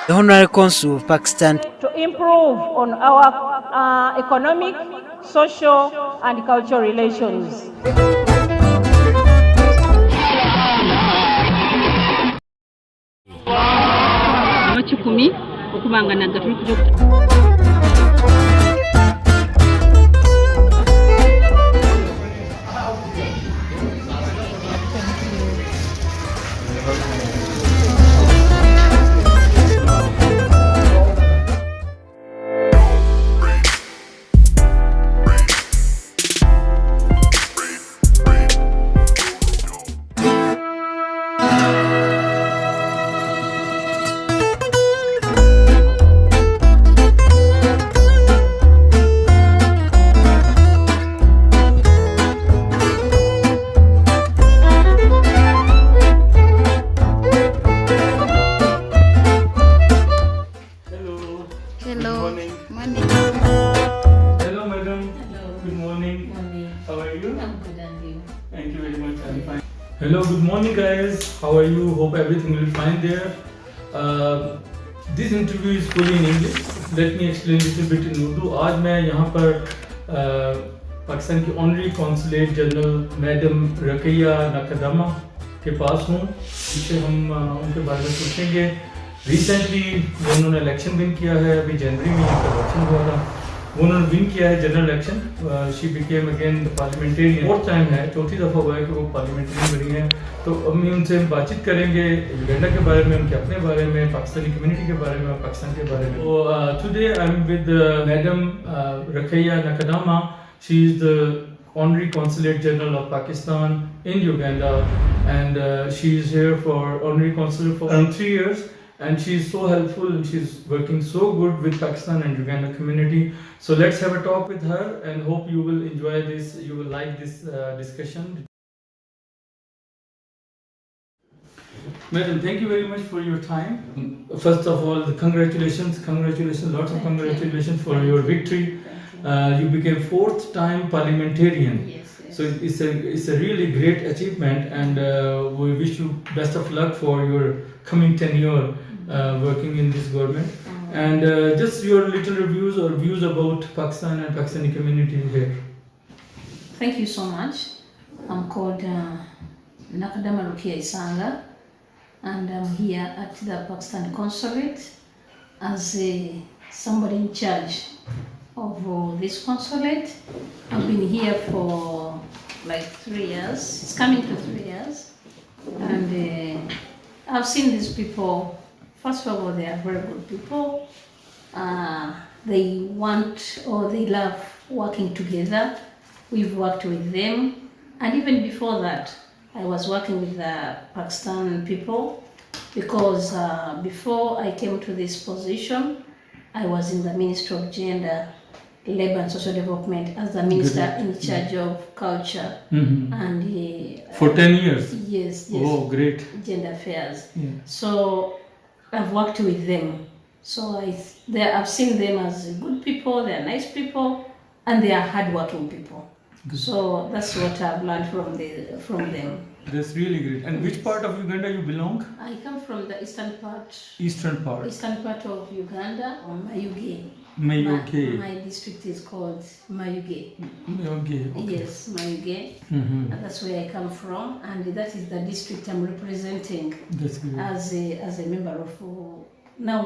the Honorary Consul of Pakistan, to improve on our economic, social, and cultural relations. Hello, good morning guys. How are you? Hope everything will be fine there. This interview is fully in English. Let me explain a little bit in Urdu. आज मैं यहाँ पर पाकिस्तान की honorary consulate general madam Rakia Naqdama के पास हूँ, जिससे हम उनके बारे में पूछेंगे। रिसेंटली उन्होंने इलेक्शन विन किया है, अभी जनवरी में यहाँ पर इलेक्शन हुआ था, उन्होंने विन किया है general election. She became again parliamentarian, fourth time है, चौथी दफ़ा हुआ है कि वो पार्लियामेंटेरियन बनी है। तो हम उनसे बातचीत करेंगे युगांडा के बारे में, उनके अपने बारे में, पाकिस्तानी कम्युनिटी के बारे में और पाकिस्तान के बारे में। तो today I am with madam Rakia Naqdama. She is the Honorary Consulate General of Pakistan in Uganda, and she is here for Honorary Consul for around 3 years. And she is so helpful and she's working so good with Pakistan and Uganda community. So let's have a talk with her and hope you will enjoy this, you will like this discussion. Madam, thank you very much for your time. First of all, congratulations, lots of congratulations for your victory. You became fourth time parliamentarian. Yes. So it's a really great achievement, and we wish you best of luck for your coming tenure working in this government. And just your little reviews or views about Pakistan and Pakistani community here. Thank you so much. I'm called Nakadama Rukiya Isanga, and I'm here at the Pakistani Consulate as somebody in charge of this consulate. I've been here for like 3 years. It's coming to 3 years, and I've seen these people. First of all, they are very good people. They want or they love working together. We've worked with them, and even before that, I was working with the Pakistan people, because before I came to this position, I was in the Ministry of Gender, Labour and Social Development as the minister in charge of culture and for 10 years. Yes. Oh, great. Gender affairs. Yeah. So I've worked with them. So I've seen them as good people. They are nice people, and they are hardworking people. Good. So that's what I've learned from them. That's really great. And which part of Uganda you belong? I come from the eastern part. Eastern part. Eastern part of Uganda, or Mayuge. Mayuge. My district is called Mayuge. Okay. Yes, Mayuge. And that's where I come from, and that is the district I'm representing. That's great. As a member of now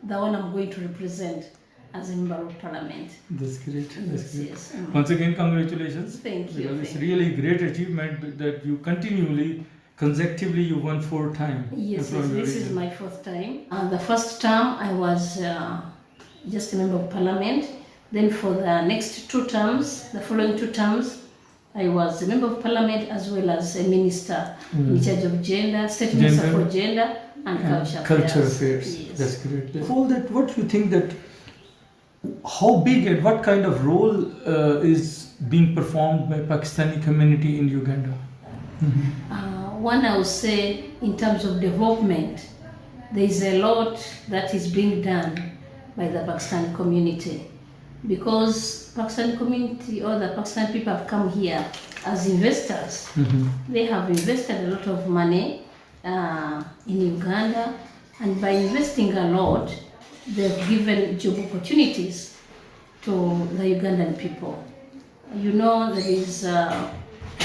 the one I'm going to represent as a member of parliament. That's great. That's great. Yes. Once again, congratulations. Thank you. Because it's really great achievement that you consecutively you won 4 times. Yes, this is my 4th time. The first term I was just a member of parliament. Then for the next 2 terms, the following 2 terms, I was a member of parliament as well as a minister in charge of gender, state minister for gender and culture affairs. Yes. That's great. All that, what do you think that, how big and what kind of role is being performed by Pakistani community in Uganda? One, I would say, in terms of development, there is a lot that is being done by the Pakistani community, because Pakistani community or the Pakistani people have come here as investors. They have invested a lot of money in Uganda And by investing a lot, they've given job opportunities to the Ugandan people. You know, there is a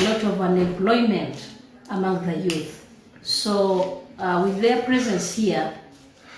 lot of unemployment among the youth. So with their presence here,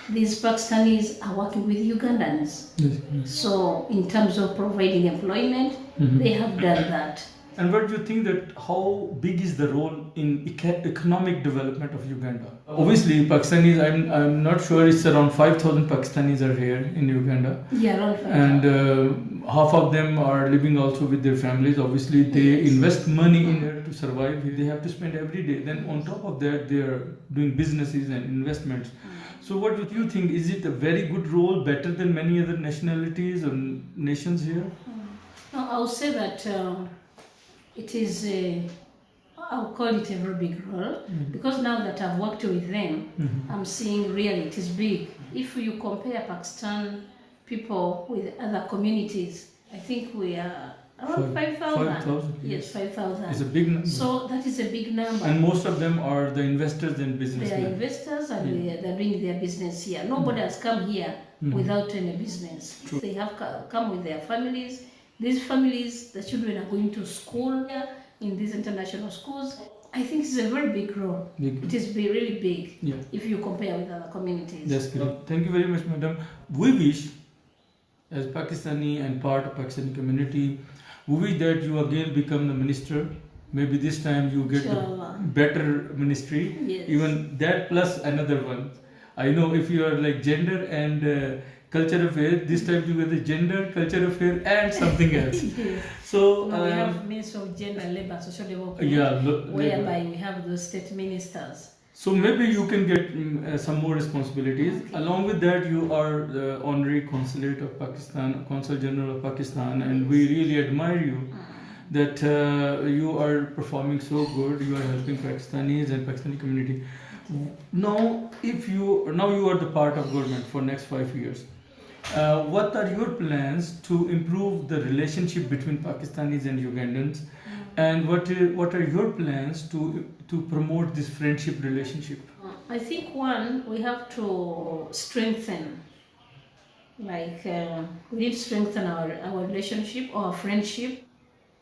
these Pakistanis are working with Ugandans. So in terms of providing employment, they have done that. And what do you think that how big is the role in economic development of Uganda? Obviously, Pakistanis, I'm not sure, it's around 5,000 Pakistanis are here in Uganda. Yeah, around 5,000. And half of them are living also with their families. Obviously, they invest money in here to survive. They have to spend every day. Then on top of that, they are doing businesses and investments. So what do you think? Is it a very good role, better than many other nationalities or nations here? No, I would say that it is, I'll call it a very big role, because now that I've worked with them, I'm seeing really it is big. If you compare Pakistan people with other communities, I think we are around 5,000. 5,000. Yes, 5,000. It's a big number. So that is a big number. And most of them are the investors and They businessmen. are investors and they're doing their business here. Nobody has come here without any business. True. They have come with their families. These families, the children are going to school here in these international schools. I think it's a very big role. It is really big if you compare with other communities. That's great. Thank you very much, madam. We wish, as Pakistani and part of Pakistani community, we wish that you again become the minister. Maybe this time you get the better ministry. Yes. Even that plus another one. I know if you are like gender and culture affairs, this time you get the gender, culture affairs and something else. Yes. So we have Minister of Gender, Labour and Social Development, whereby we have those state ministers. So maybe you can get some more responsibilities. Okay. Along with that, you are the Honorary Consulate of Pakistan, Consul General of Pakistan, and we really admire you that you are performing so good. You are helping Pakistanis and Pakistani community. Now, you are the part of government for next 5 years. What are your plans to improve the relationship between Pakistanis and Ugandans? And what are your plans to promote this friendship relationship? I think one, we have to strengthen, like we need to strengthen our relationship or our friendship,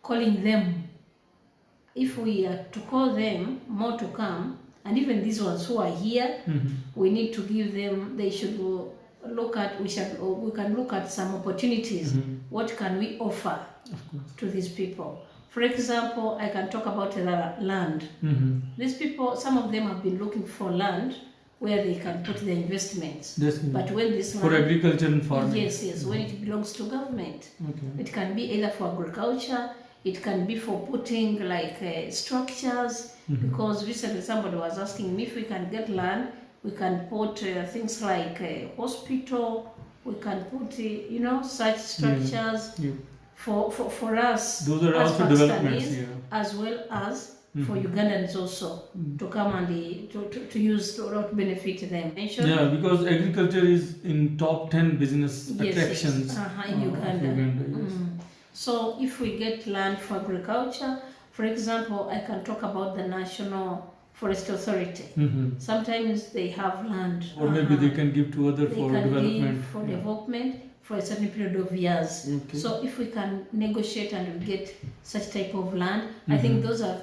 calling them. If we are to call them more to come, and even these ones who are here, we need to give them, they should look at, we can look at some opportunities. What can we offer to these people? For example, I can talk about the land. These people, some of them have been looking for land where they can put their investments. But when this land, for agriculture and farming. Yes, when it belongs to government, it can be either for agriculture, it can be for putting like structures. Because recently somebody was asking me if we can get land, we can put things like a hospital, we can put such structures. For us, those are as also Pakistanis, developments, as well as for Ugandans also to come and to use to benefit them. Yeah, because agriculture is in top 10 business attractions in Uganda. Yes. So if we get land for agriculture, for example, I can talk about the National Forest Authority. Sometimes they have land, or maybe they can give to other for development. For development for a certain period of years. So if we can negotiate and we get such type of land, I think those are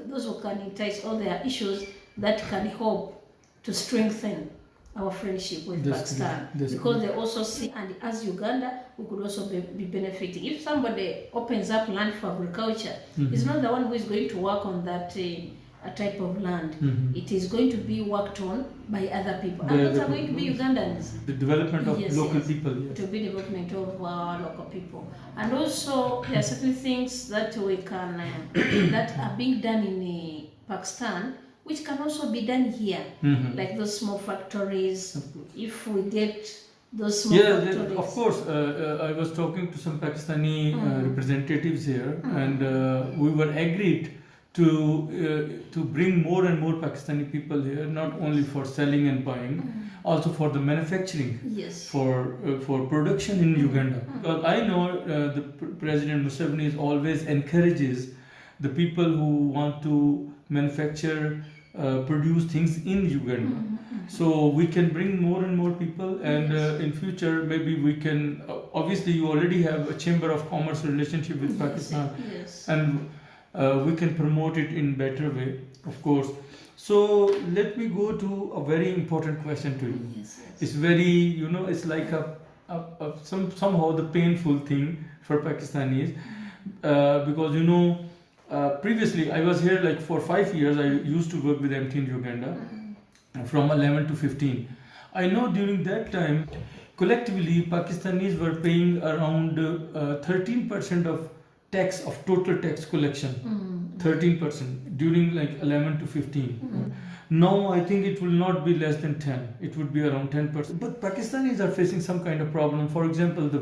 those who can entice all their issues that can help to strengthen our friendship with Pakistan. Because they also see, and as Uganda, we could also be benefiting. If somebody opens up land for agriculture, it's not the one who is going to work on that type of land. It is going to be worked on by other people. And those are going to be Ugandans. The development of local people. It will be development of our local people. And also, there are certain things that we can, that are being done in Pakistan, which can also be done here. Like those small factories. If we get those small factories. Of course. I was talking to some Pakistani representatives here, and we were agreed to bring more and more Pakistani people here, not only for selling and buying, also for the manufacturing, for production in Uganda. Because I know the President Museveni always encourages the people who want to manufacture produce things in Uganda. So we can bring more and more people, and in future maybe we can. Obviously, you already have a Chamber of Commerce relationship with Pakistan, and we can promote it in better way, of course. So let me go to a very important question to you. It's very, it's like somehow the painful thing for Pakistanis, because previously I was here like for 5 years. I used to work with MT in Uganda from 11 to 15. I know during that time, collectively Pakistanis were paying around 13% of tax, of total tax collection. 13% during like 11 to 15. Now I think it will not be less than 10. It would be around 10%. But Pakistanis are facing some kind of problem. For example, the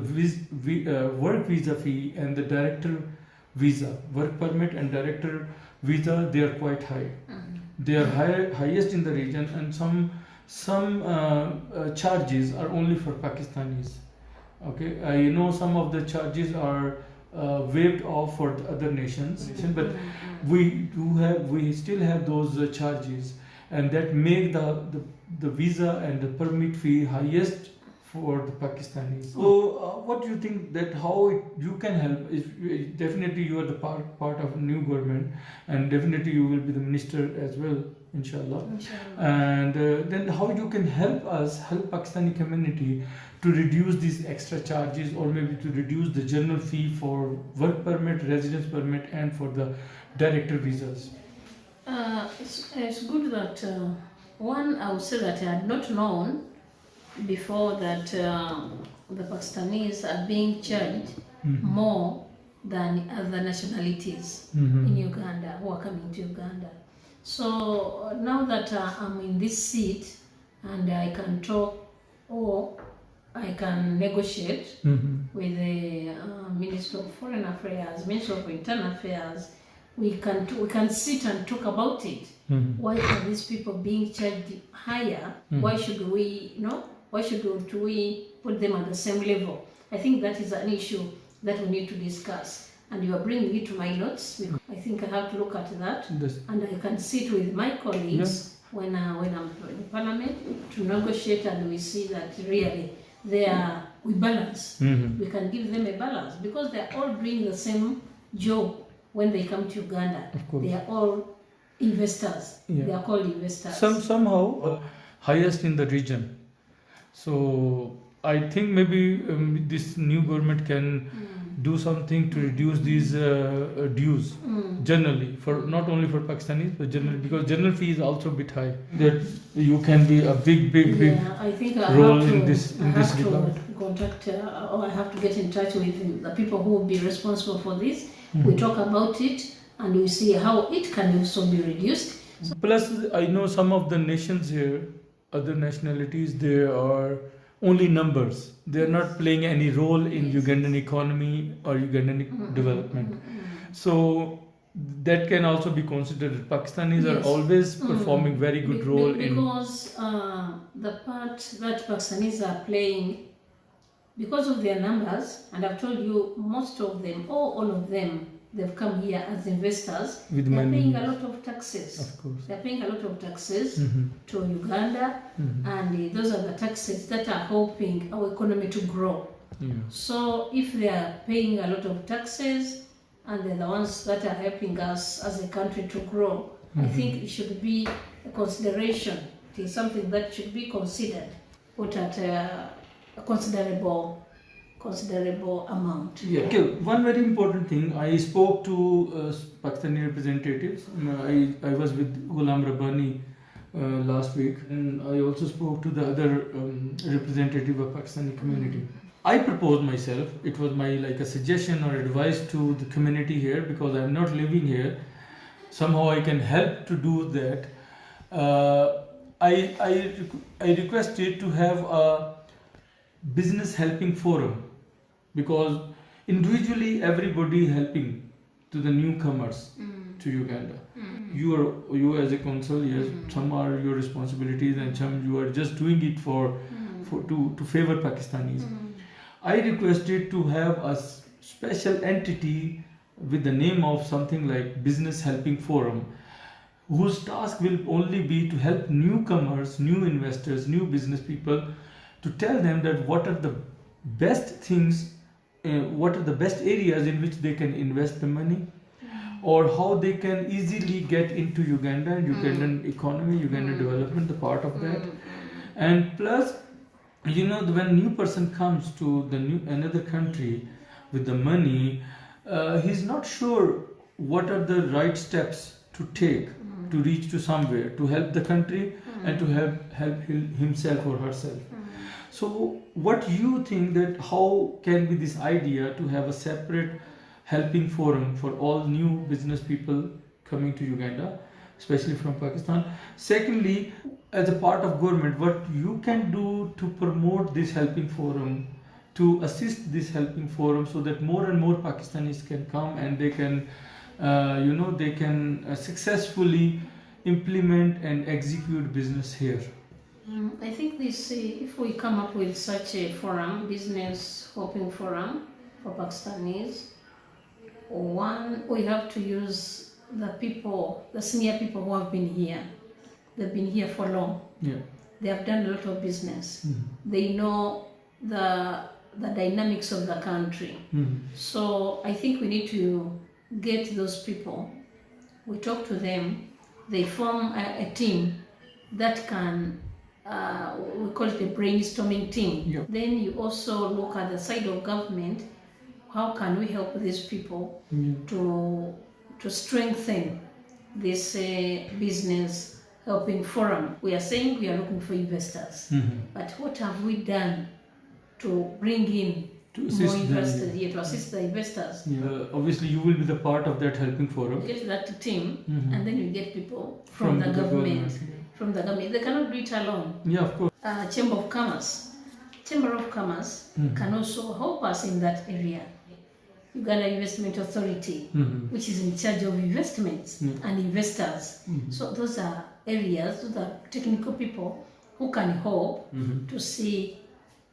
work visa fee and the director visa, work permit and director visa, they are quite high. They are highest in the region, and some charges are only for Pakistanis. Okay, I know some of the charges are waived off for the other nations, but we still have those charges, and that make the visa and the permit fee highest for the Pakistanis. So what do you think that how you can help? Definitely you are the part of new government, and definitely you will be the minister as well, inshallah. And then how you can help Pakistani community to reduce these extra charges, or maybe to reduce the general fee for work permit, residence permit, and for the director visas? It's good that one, I would say that I had not known before that the Pakistanis are being charged more than other nationalities in Uganda who are coming to Uganda. So now that I'm in this seat and I can talk, or I can negotiate with the Minister of Foreign Affairs, Minister of Internal Affairs, we can sit and talk about it. Why are these people being charged higher? Why should we, why should we put them at the same level? I think that is an issue that we need to discuss. And you are bringing it to my notes. I think I have to look at that. And I can sit with my colleagues when I'm in Parliament to negotiate, and we see that really we balance. We can give them a balance, because they are all doing the same job when they come to Uganda. They are all investors. They are called investors. Somehow highest in the region. So I think maybe this new government can do something to reduce these dues generally, for not only for Pakistanis but generally, because general fee is also a bit high. That you can be a big I think role in this regard. Contact or I have to get in touch with the people who will be responsible for this. We talk about it and we see how it can also be reduced. Plus, I know some of the nations here, other nationalities, they are only numbers. They are not playing any role in Ugandan economy or Ugandan development. So that can also be considered. Pakistanis are always performing very good role because the part that Pakistanis are playing, because of their numbers, and I've told you most of them, or all of them, they've come here as investors. They're paying a lot of taxes. Of course. They're paying a lot of taxes to Uganda, and those are the taxes that are helping our economy to grow. So if they are paying a lot of taxes, and they're the ones that are helping us as a country to grow, I think it should be a consideration. It is something that should be considered, put at a considerable amount. Okay, one very important thing, I spoke to Pakistani representatives. I was with Ghulam Rabbani last week, and I also spoke to the other representative of Pakistani community. I proposed myself, it was my a suggestion or advice to the community here, because I'm not living here. Somehow I can help to do that. I requested to have a business helping forum, because individually everybody helping to the newcomers to Uganda. You as a consul, yes, some are your responsibilities and some you are just doing it to favor Pakistanis. I requested to have a special entity with the name of something like Business Helping Forum, whose task will only be to help newcomers, new investors, new business people, to tell them that what are the best things, what are the best areas in which they can invest the money, or how they can easily get into Uganda and Ugandan economy, Ugandan development, the part of that. And plus, when new person comes to another country with the money, he's not sure what are the right steps to take to reach to somewhere, to help the country and to help himself or herself. So what you think that how can be this idea to have a separate helping forum for all new business people coming to Uganda, especially from Pakistan? Secondly, as a part of government, what you can do to promote this helping forum, to assist this helping forum, so that more and more Pakistanis can come and they can, they can successfully implement and execute business here. I think this, if we come up with such a forum, business hoping forum for Pakistanis, one, we have to use the people, the senior people who have been here. They've been here for long. Yeah. They have done a lot of business. They know the dynamics of the country. So I think we need to get those people. We talk to them. They form a team that can, we call it a brainstorming team. Yeah. Then you also look at the side of government. How can we help these people to strengthen this business helping forum? We are saying we are looking for investors, but what have we done to bring in more investors here, to assist the investors? Obviously, you will be the part of that helping forum. You get that team, and then you get people from the government. From the government, they cannot do it alone. Yeah, of course. Chamber of Commerce can also help us in that area. Uganda Investment Authority, which is in charge of investments and investors. So those are areas, those are technical people who can help to see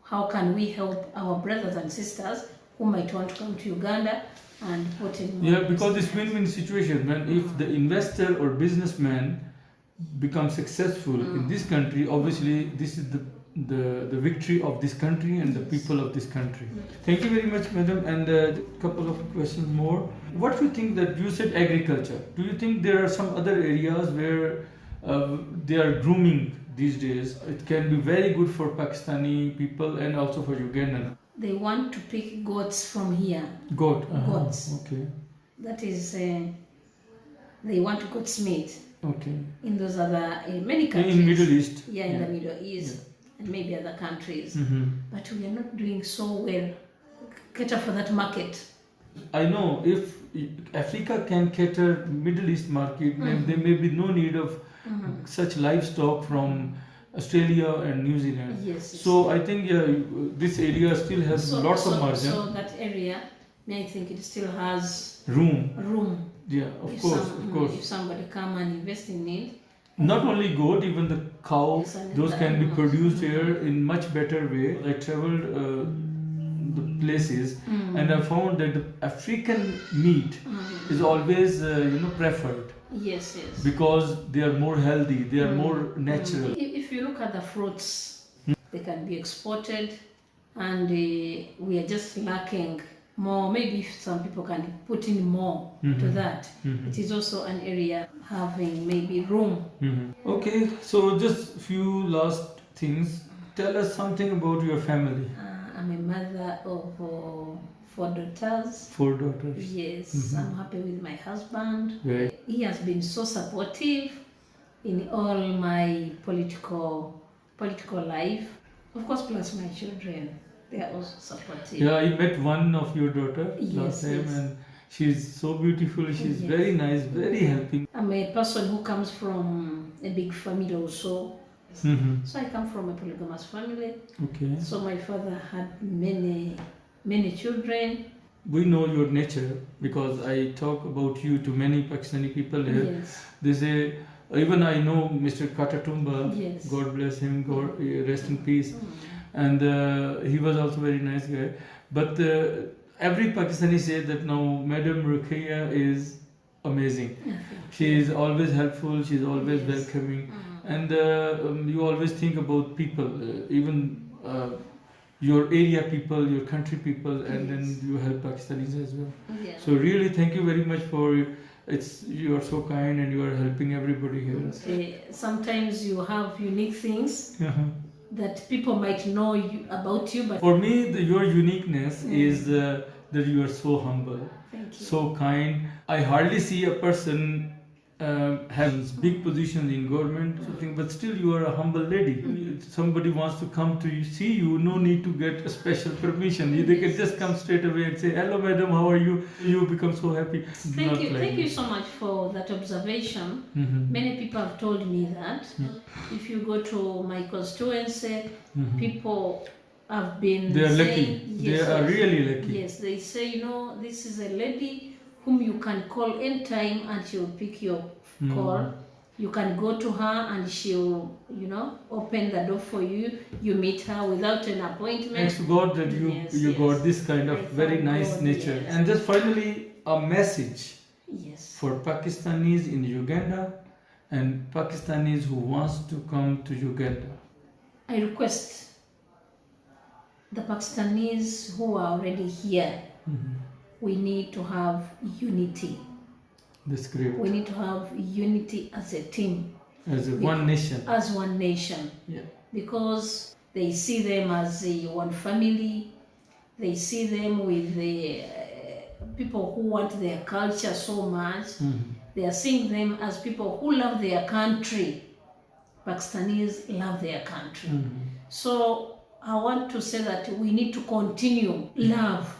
how can we help our brothers and sisters who might want to come to Uganda and put in. Yeah, because this win-win situation, when if the investor or businessman becomes successful in this country, obviously this is the victory of this country and the people of this country. Thank you very much, madam. And a couple of questions more. What do you think that you said agriculture? Do you think there are some other areas where they are grooming these days? It can be very good for Pakistani people and also for Ugandan. They want to pick goats from here. Goat? Goats. Okay. That is, they want goat's meat. Okay. In those other, in many countries. In Middle East. Yeah, in the Middle East. And maybe other countries. But we are not doing so well. Cater for that market. I know if Africa can cater Middle East market, then there may be no need of such livestock from Australia and New Zealand. Yes. So I think this area still has lots of margin. So that area, I think it still has room. Yeah, of course. If somebody come and invest in it. Not only goat, even the cow, those can be produced here in much better way. I traveled the places and I found that the African meat is always preferred. Yes. Because they are more healthy, they are more natural. If you look at the fruits, they can be exported, and we are just lacking more. Maybe if some people can put in more to that. It is also an area having maybe room. Okay, so just few last things. Tell us something about your family. I'm a mother of 4 daughters. 4 daughters. Yes, I'm happy with my husband. Right. He has been so supportive in all my political life. Of course, plus my children. They are also supportive. Yeah, I met one of your daughter last time, and she's so beautiful. She's very nice, very helping. I'm a person who comes from a big family also. So I come from a polygamous family. Okay. So my father had many children. We know your nature because I talk about you to many Pakistani people here. Yes. They say, even I know Mr. Katatumba, Yes. God bless him, God rest in peace. And he was also very nice guy. But every Pakistani say that now Madam Rukiya is amazing. She is always helpful, she is always welcoming, and you always think about people, even your area people, your country people, and then you help Pakistanis as well. So really thank you very much for you are so kind and you are helping everybody here. Sometimes you have unique things that people might know about you, but for me your uniqueness is that you are so humble. Thank you. So kind. I hardly see a person has big positions in government, something, but still you are a humble lady. If somebody wants to come to see you, no need to get a special permission. They can just come straight away and say, "Hello, madam, how are you?" You become so happy. Thank you so much for that observation. Many people have told me that if you go to my constituency, people have been they are saying, lucky. They are really lucky. Yes, they say, this is a lady whom you can call anytime and she will pick your call. You can go to her and she'll, open the door for you. You meet her without an appointment. Thanks to God that you got this kind of very nice nature. And just finally, a message for Pakistanis in Uganda and Pakistanis who wants to come to Uganda. I request the Pakistanis who are already here, we need to have unity. That's great. We need to have unity as a team. As one nation. As one nation. Yeah. Because they see them as one family. They see them with the people who want their culture so much. They are seeing them as people who love their country. Pakistanis love their country. So I want to say that we need to continue love.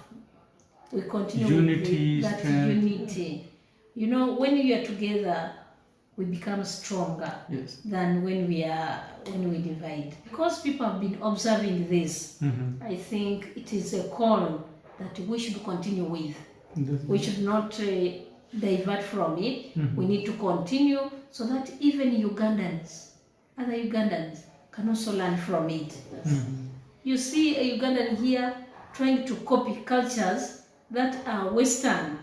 We continue unity, with that strength. unity. When we are together, we become stronger than when we divide. Because people have been observing this, I think it is a call that we should continue with. We should not divert from it. We need to continue so that even other Ugandans can also learn from it. You see a Ugandan here trying to copy cultures that are Western,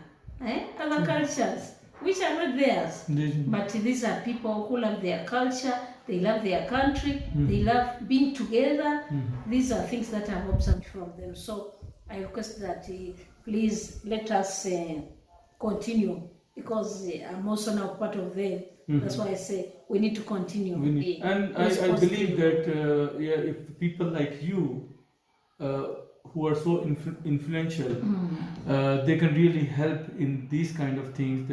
other cultures, which are not theirs. But these are people who love their culture, they love their country, they love being together. These are things that I've observed from them. So I request that please let us continue, because I'm also now part of them. That's why I say we need to continue. And I believe that if people like you who are so influential, they can really help in these kind of things,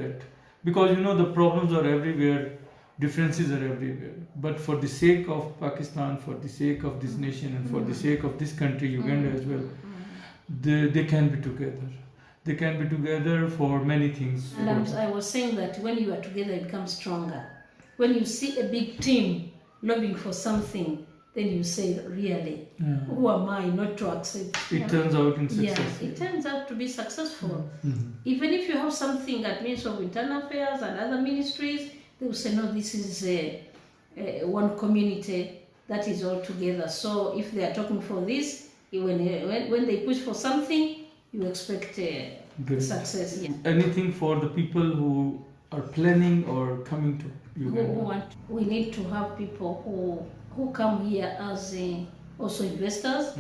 because the problems are everywhere, differences are everywhere, but for the sake of Pakistan, for the sake of this nation, and for the sake of this country, Uganda as well, they can be together. They can be together for many things. And I was saying that when you are together, it becomes stronger. When you see a big team lobbying for something, then you say, really, who am I not to accept? It turns out in success. Yeah, it turns out to be successful. Even if you have something at Ministry of Internal Affairs and other ministries, they will say, no, this is one community that is all together. So if they are talking for this, when they push for something, you expect success. Yeah. Anything for the people who are planning or coming to Uganda? We need to have people who come here as also investors,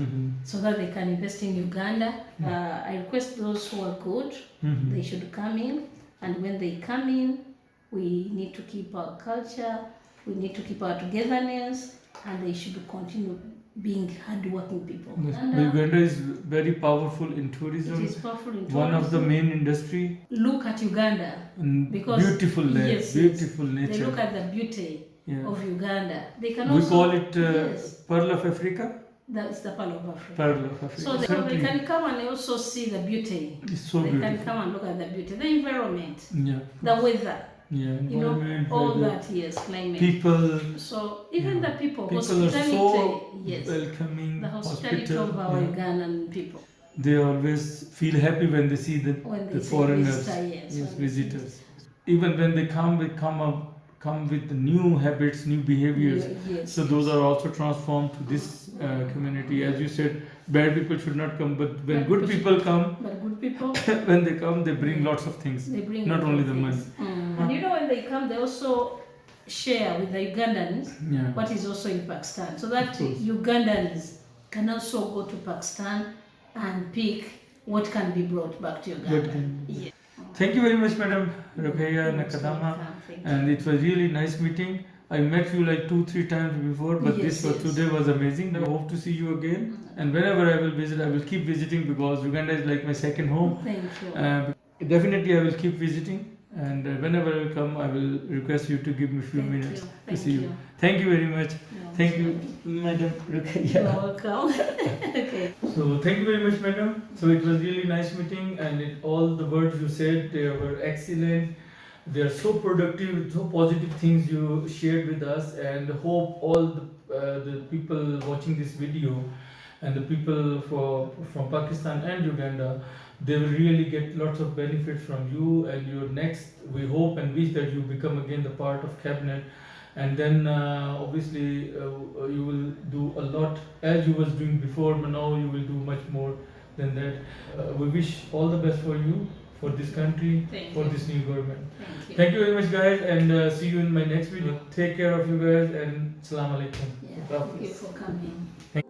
so that they can invest in Uganda. I request those who are good, they should come in, and when they come in, we need to keep our culture, we need to keep our togetherness, and they should continue being hard-working people. Uganda is very powerful in tourism. It is powerful in tourism. One of the main industry. Look at Uganda. Because beautiful land, beautiful nature. They look at the beauty of Uganda. They can we also call it Pearl of Africa. That's the Pearl of Africa. Pearl of Africa. So they can come and also see the beauty. It's so they beautiful. Can come and look at the beauty, the environment, the weather. All that, climate. People. So even the people are so welcoming. The hospitality of our Ugandan people. They always feel happy when they see the foreigners, visitors. Even when they come with the new habits, new behaviors. So those are also transformed to this community. As you said, bad people should not come, but when Bad good people people come, But good people, when they come, they bring lots of things. they bring Not lot only of the money. things. And you know, when they come, they also share with the Ugandans Yeah. what is also in Pakistan, so that Of course. Ugandans can also go to Pakistan and pick what can be brought back to Uganda. What can- Yeah. Thank you very much, Madam Rukia You're most Nakadama. welcome. Thank you. And it was really nice meeting. I met you like 2-3 times before, but Yes, this for yes. today was amazing. I hope to see you again. And whenever I will visit, I will keep visiting because Uganda is like my second home. Thank you. Definitely, I will keep visiting. And whenever I will come, I will request you to give me a few Thank minutes you. to Thank see you. you. Thank you very much. You're Thank you, most Madam You're Rukia. welcome. Okay. So thank you very much, madam. So it was really nice meeting, and all the words you said, they were excellent. They are so productive, so positive things you shared with us, and hope all the people watching this video and the people from Pakistan and Uganda, they will really get lots of benefits from you and your next. We hope and wish that you become again the part of cabinet. And then obviously you will do a lot as you was doing before, but now you will do much more than that. We wish all the best for you, for this country, Thank for you. this new government. Thank you. Thank you very much, guys, and see you in my next video. Take care of you guys, and Assalamu alaikum. Yeah, thank you for coming. Thank